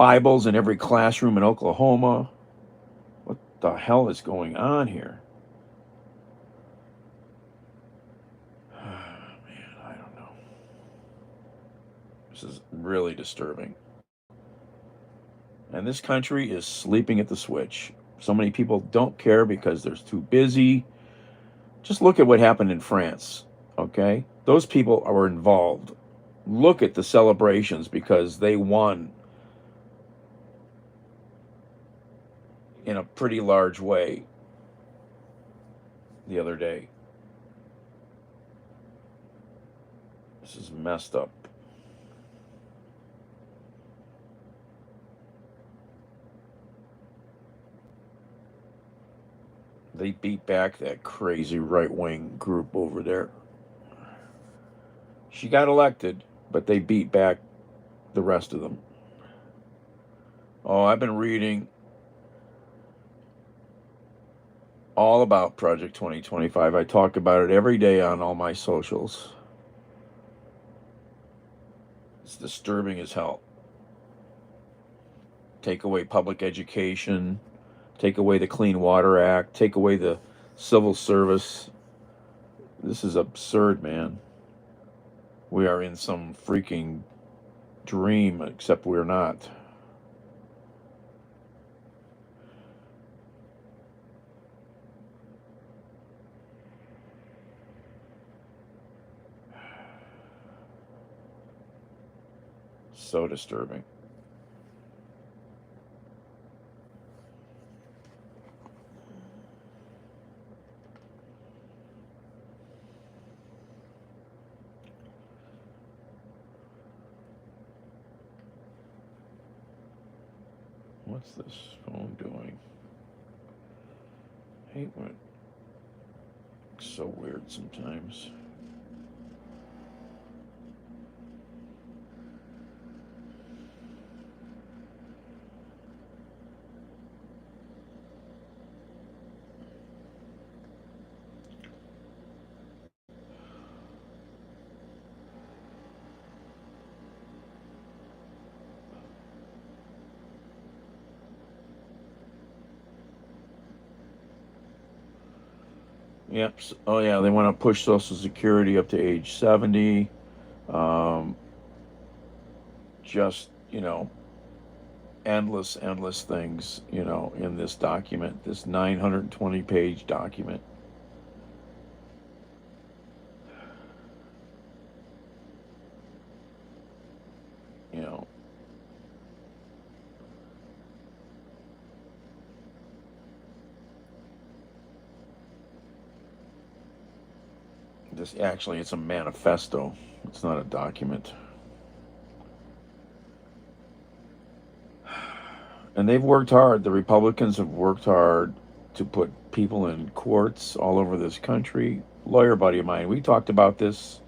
Bibles in every classroom in Oklahoma. What the hell is going on here? Man, I don't know. This is really disturbing. And this country is sleeping at the switch. So many people don't care because they're too busy. Just look at what happened in France, okay? Those people are involved. Look at the celebrations because they won in a pretty large way the other day. This is messed up. They beat back that crazy right-wing group over there. She got elected, but they beat back the rest of them. Oh, I've been reading all about Project 2025. I talk about it every day on all my socials. It's disturbing as hell. Take away public education, take away the Clean Water Act, take away the civil service. This is absurd, man. We are in some freaking dream, except we're not. So disturbing. What's this phone doing? I hate when it's so weird sometimes. Yep. Oh, yeah. They want to push Social Security up to age 70. Um, just, endless things, in this document, this 920-page document. You know, This actually, it's a manifesto. It's not a document. And they've worked hard. The Republicans have worked hard to put people in courts all over this country. Lawyer buddy of mine, we talked about this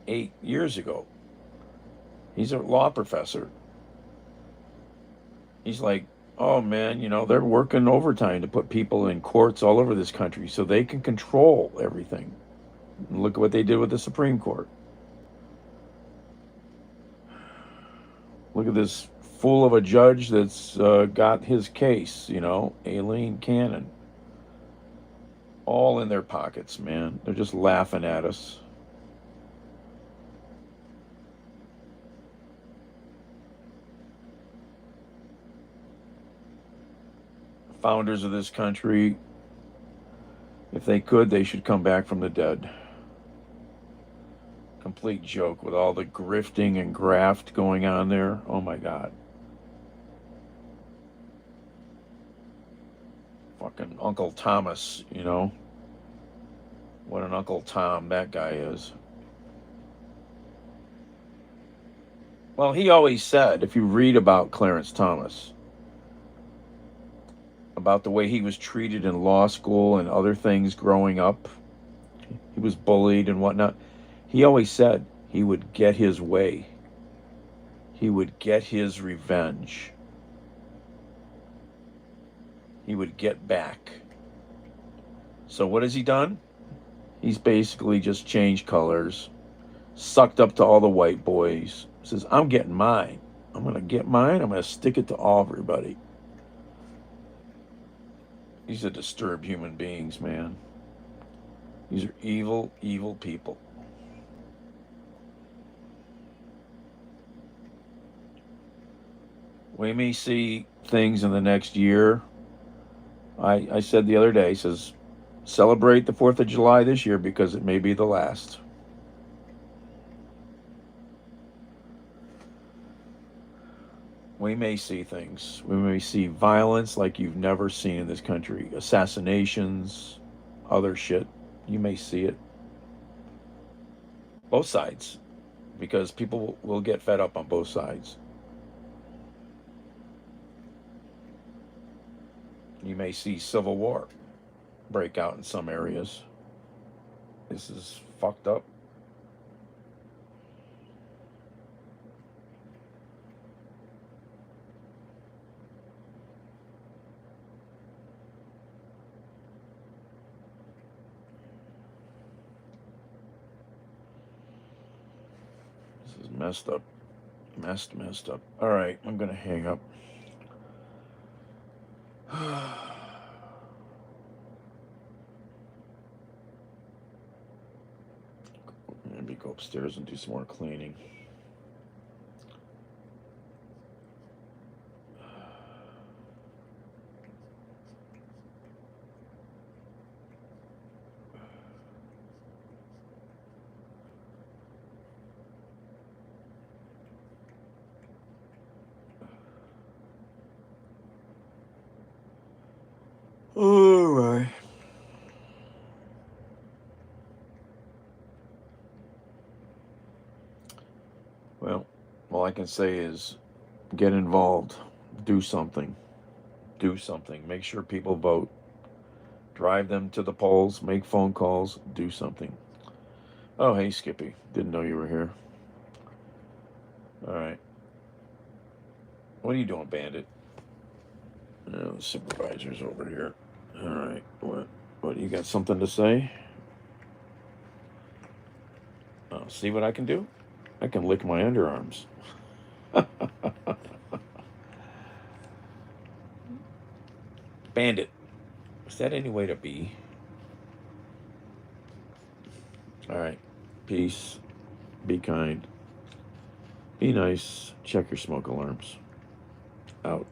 8 years ago. He's a law professor. He's like, oh man, you know, they're working overtime to put people in courts all over this country so they can control everything. And look at what they did with the Supreme Court. Look at this fool of a judge that's got his case, you know, Aileen Cannon. All in their pockets, man. They're just laughing at us. Founders of this country, if they could, they should come back from the dead. Complete joke with all the grifting and graft going on there. Oh my God. Fucking Uncle Thomas, you know. What an Uncle Tom that guy is. Well, he always said, if you read about Clarence Thomas, about the way he was treated in law school and other things growing up, he was bullied and whatnot. He always said he would get his way. He would get his revenge. He would get back. So what has he done? He's basically just changed colors, sucked up to all the white boys, says, I'm getting mine. I'm going to get mine. I'm going to stick it to everybody. These are disturbed human beings, man. These are evil, evil people. We may see things in the next year. I said the other day, says, celebrate the 4th of July this year because it may be the last. We may see things. We may see violence like you've never seen in this country. Assassinations, other shit. You may see it. Both sides. Because people will get fed up on both sides. You may see civil war break out in some areas. This is fucked up. This is messed up. Messed up. All right, I'm going to hang up. Maybe go upstairs and do some more cleaning. All right. Well, all I can say is get involved. Do something. Do something. Make sure people vote. Drive them to the polls. Make phone calls. Do something. Oh, hey, Skippy. Didn't know you were here. All right. What are you doing, Bandit? Oh, the supervisor's over here. All right. What? You got something to say? Oh, see what I can do? I can lick my underarms. Bandit. Is that any way to be? All right. Peace. Be kind. Be nice. Check your smoke alarms. Out.